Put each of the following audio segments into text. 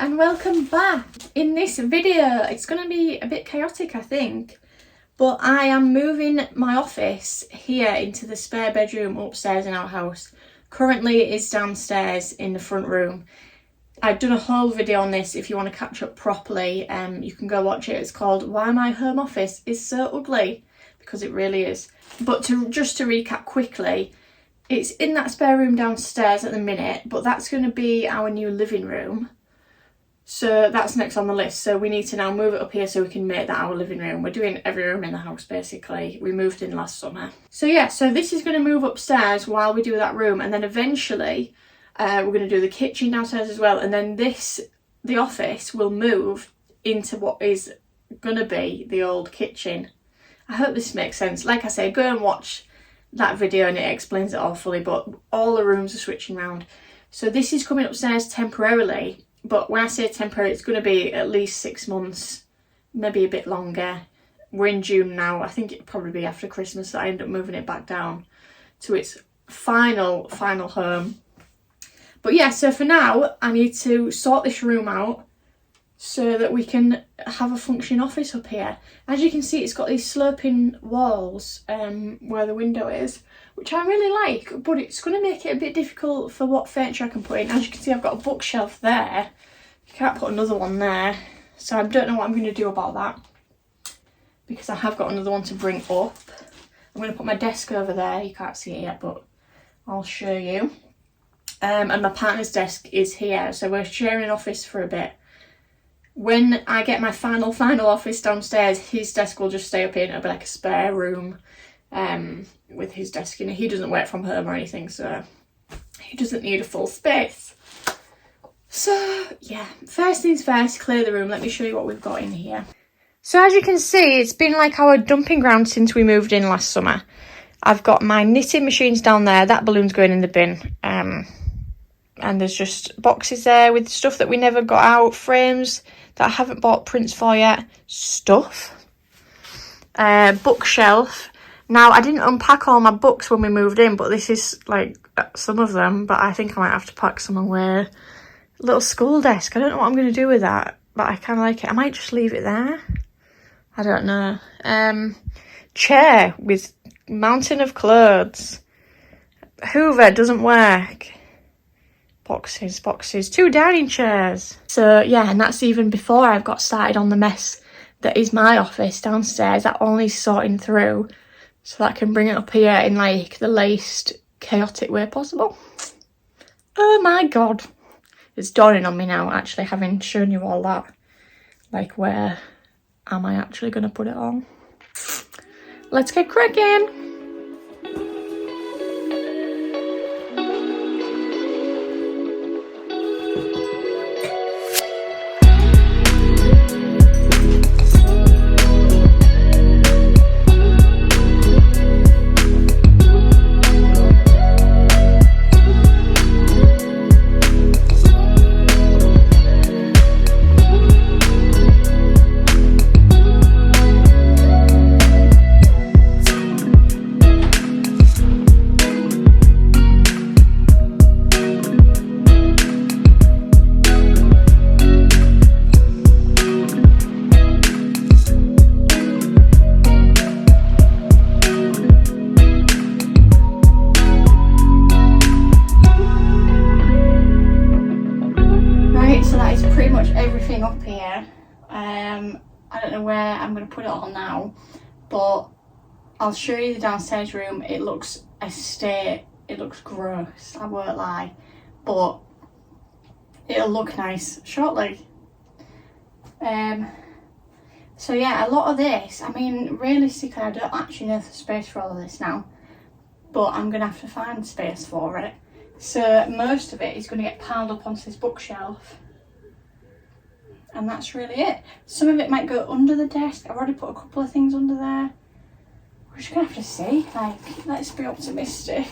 and welcome back. In this video, it's going to be a bit chaotic, I think, but I am moving my office here into the spare bedroom upstairs in our house. Currently it is downstairs in the front room. I've done a whole video on this. If you want to catch up properly, you can go watch it. It's called Why My Home Office Is So Ugly, because it really is. But just to recap quickly, it's in that spare room downstairs at the minute, but that's going to be our new living room. So that's next on the list. So we need to now move it up here so we can make that our living room. We're doing every room in the house basically. We moved in last summer. So yeah, so this is going to move upstairs while we do that room, and then eventually we're going to do the kitchen downstairs as well, and then the office will move into what is going to be the old kitchen. I hope this makes sense. Like I say, go and watch that video and it explains it all fully, but all the rooms are switching around. So this is coming upstairs temporarily, but when I say temporary, it's going to be at least 6 months, maybe a bit longer. We're in June now. I think it'll probably be after Christmas that I end up moving it back down to its final home. But yeah, so for now I need to sort this room out so that we can have a functioning office up here. As you can see, it's got these sloping walls where the window is, which I really like, but it's going to make it a bit difficult for what furniture I can put in. As you can see, I've got a bookshelf there. You can't put another one there, so I don't know what I'm going to do about that, because I have got another one to bring up. I'm going to put my desk over there. You can't see it yet, but I'll show you. And my partner's desk is here, so we're sharing an office for a bit. When I get my final office downstairs, his desk will just stay up here and it'll be like a spare room with his desk in it. He doesn't work from home or anything, so he doesn't need a full space. So yeah, first things first, clear the room. Let me show you what we've got in here. So as you can see, it's been like our dumping ground since we moved in last summer. I've got my knitting machines down there. That balloon's going in the bin. And there's just boxes there with stuff that we never got out, frames that I haven't bought prints for yet, stuff. Bookshelf. Now, I didn't unpack all my books when we moved in, but this is like some of them, but I think I might have to pack some away. Little school desk. I don't know what I'm going to do with that, but I kind of like it. I might just leave it there. I don't know. Chair with mountain of clothes. Hoover doesn't work. Boxes, 2 dining chairs. So yeah, and that's even before I've got started on the mess that is my office downstairs. That only sorting through so that I can bring it up here in like the least chaotic way possible. Oh my god, it's dawning on me now, actually, having shown you all that. Like, where am I actually going to put it on? Let's get cracking. Everything up here. I don't know where I'm going to put it on now, but I'll show you the downstairs room. It looks it looks gross, I won't lie, but it'll look nice shortly. So yeah, a lot of this, I mean, realistically I don't actually know the space for all of this now, but I'm going to have to find space for it. So most of it is going to get piled up onto this bookshelf. And that's really it. Some of it might go under the desk. I've already put a couple of things under there. We're just gonna have to see. Like, let's be optimistic.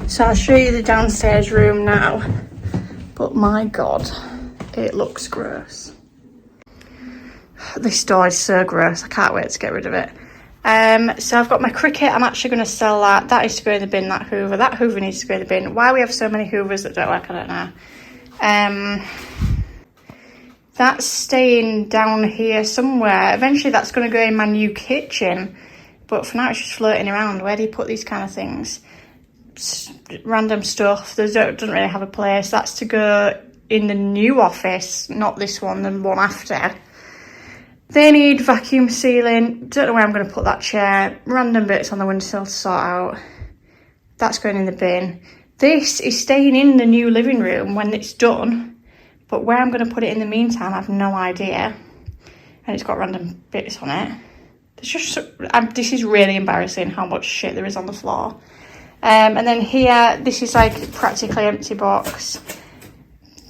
So I'll show you the downstairs room now. But my god, it looks gross. This door is so gross. I can't wait to get rid of it. So I've got my cricket. I'm actually going to sell that. That needs to go in the bin, that Hoover. That Hoover needs to go in the bin. Why we have so many Hoovers that don't work, I don't know. That's staying down here somewhere. Eventually that's going to go in my new kitchen. But for now it's just floating around. Where do you put these kind of things? Random stuff. Doesn't really have a place. That's to go in the new office, not this one, the one after. They need vacuum sealing. Don't know where I'm going to put that chair. Random bits on the windowsill to sort out. That's going in the bin. This is staying in the new living room when it's done. But where I'm going to put it in the meantime, I have no idea. And it's got random bits on it. There's just... this is really embarrassing how much shit there is on the floor. And then here, this is like practically empty box.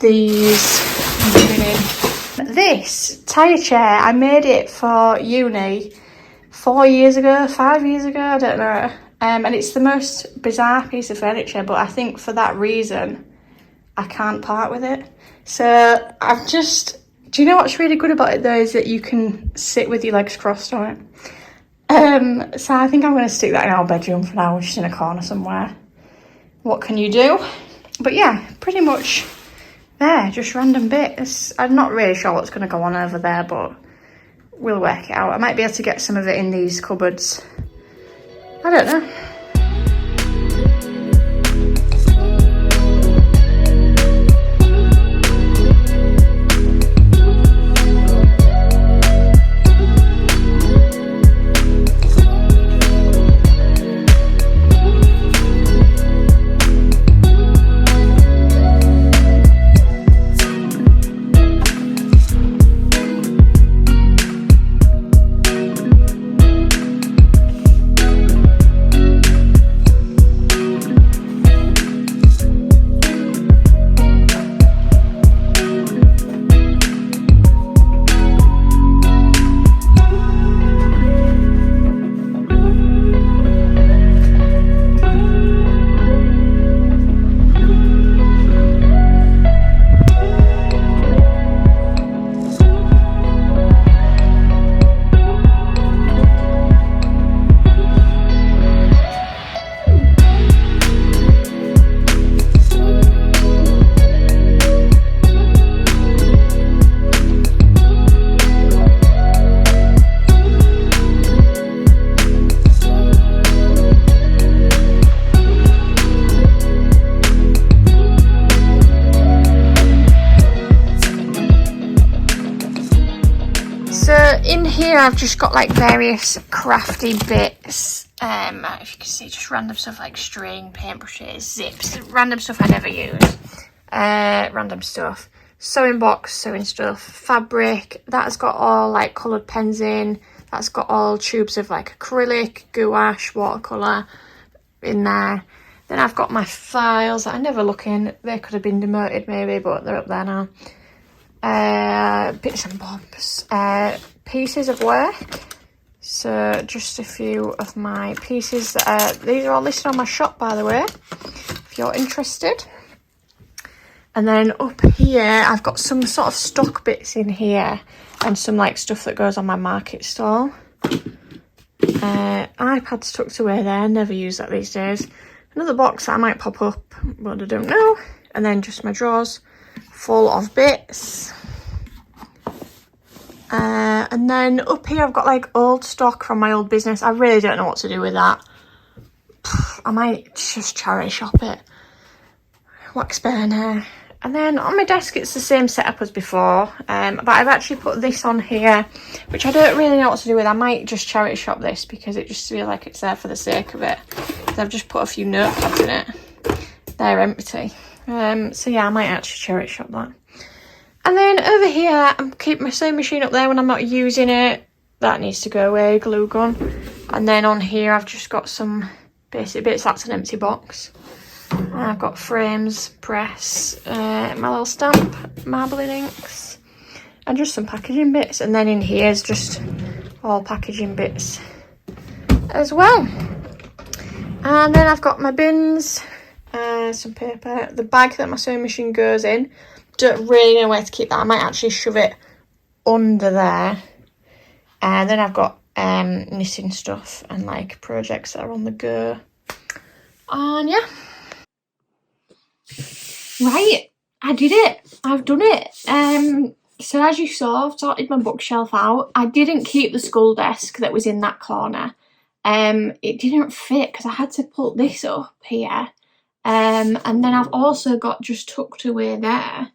These... This tyre chair, I made it for uni 4 years ago, 5 years ago, I don't know. And it's the most bizarre piece of furniture, but I think for that reason, I can't part with it. So I've just... Do you know what's really good about it though, is that you can sit with your legs crossed on it. So I think I'm going to stick that in our bedroom for now, just in a corner somewhere. What can you do? But yeah, pretty much there, just random bits. I'm not really sure what's going to go on over there, but we'll work it out. I might be able to get some of it in these cupboards. I don't know. In here I've just got like various crafty bits, if you can see, just random stuff like string, paintbrushes, zips, random stuff I never use, random stuff, sewing box, sewing stuff, fabric, that's got all like coloured pens in, that's got all tubes of like acrylic, gouache, watercolour in there. Then I've got my files that I never look in, they could have been demoted maybe, but they're up there now. Bits and bobs, pieces of work, so just a few of my pieces that these are all listed on my shop, by the way, if you're interested. And then up here I've got some sort of stock bits in here and some like stuff that goes on my market stall. iPad's tucked away there, never use that these days. Another box that I might pop up, but I don't know. And then just my drawers full of bits. And then up here I've got like old stock from my old business. I really don't know what to do with that. I might just charity shop it. Wax burner. And then on my desk it's the same setup as before, but I've actually put this on here, which I don't really know what to do with. I might just charity shop this because it just feels like it's there for the sake of it. I've just put a few notepads in it. They're empty. So yeah, I might actually charity shop that. And then over here, I'm keeping my sewing machine up there when I'm not using it. That needs to go away, glue gun. And then on here, I've just got some basic bits. That's an empty box. And I've got frames, press, my little stamp, marbling inks, and just some packaging bits. And then in here is just all packaging bits as well. And then I've got my bins, some paper, the bag that my sewing machine goes in. Don't really know where to keep that. I might actually shove it under there. And then I've got knitting stuff and like projects that are on the go. And yeah. Right, I did it. I've done it. So as you saw, I've sorted my bookshelf out. I didn't keep the school desk that was in that corner. It didn't fit because I had to put this up here. And then I've also got, just tucked away there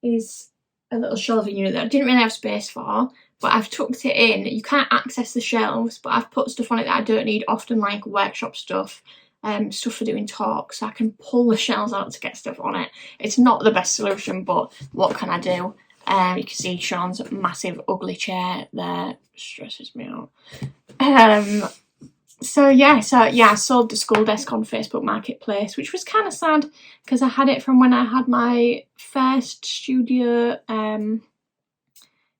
is a little shelving unit that I didn't really have space for, but I've tucked it in. You can't access the shelves, but I've put stuff on it that I don't need often, like workshop stuff, stuff for doing talks, so I can pull the shelves out to get stuff on it. It's not the best solution, but what can I do? You can see Sean's massive ugly chair there, stresses me out. So yeah, I sold the school desk on Facebook Marketplace, which was kind of sad because I had it from when I had my first studio,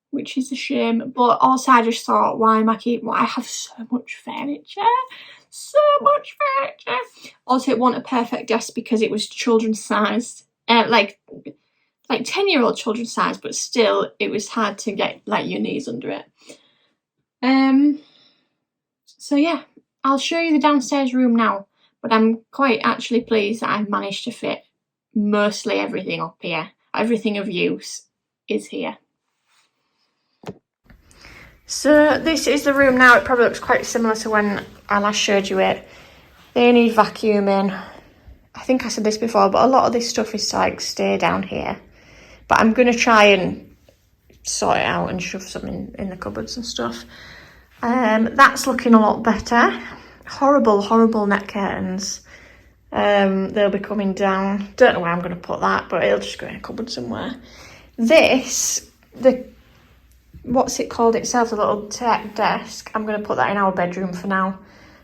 which is a shame. But also I just thought, why am I I have so much furniture. Also, it wasn't a perfect desk because it was children's sized, like 10-year-old children's size, but still it was hard to get like your knees under it. So yeah, I'll show you the downstairs room now, but I'm quite actually pleased that I've managed to fit mostly everything up here. Everything of use is here. So this is the room now. It probably looks quite similar to when I last showed you it. They need vacuuming. I think I said this before, but a lot of this stuff is to like stay down here. But I'm going to try and sort it out and shove some in the cupboards and stuff. That's looking a lot better. Horrible net curtains. They'll be coming down. Don't know where I'm going to put that, but it'll just go in a cupboard somewhere. This, what's it called itself, the little tech desk, I'm going to put that in our bedroom for now.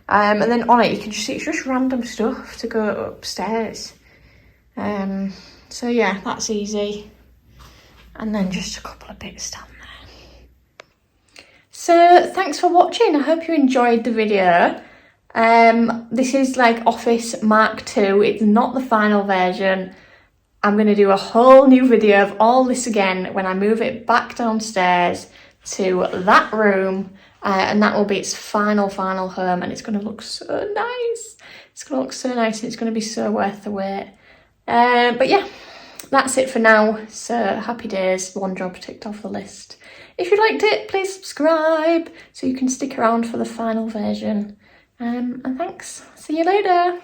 And then on it you can just see it's just random stuff to go upstairs. So yeah, that's easy. And then just a couple of bits down there. So thanks for watching. I hope you enjoyed the video. This is like Office Mark II. It's not the final version. I'm going to do a whole new video of all this again when I move it back downstairs to that room, and that will be its final home, and it's going to look so nice. It's going to look so nice and it's going to be so worth the wait. But yeah, that's it for now. So happy days, one job ticked off the list. If you liked it, please subscribe so you can stick around for the final version. And thanks. See you later.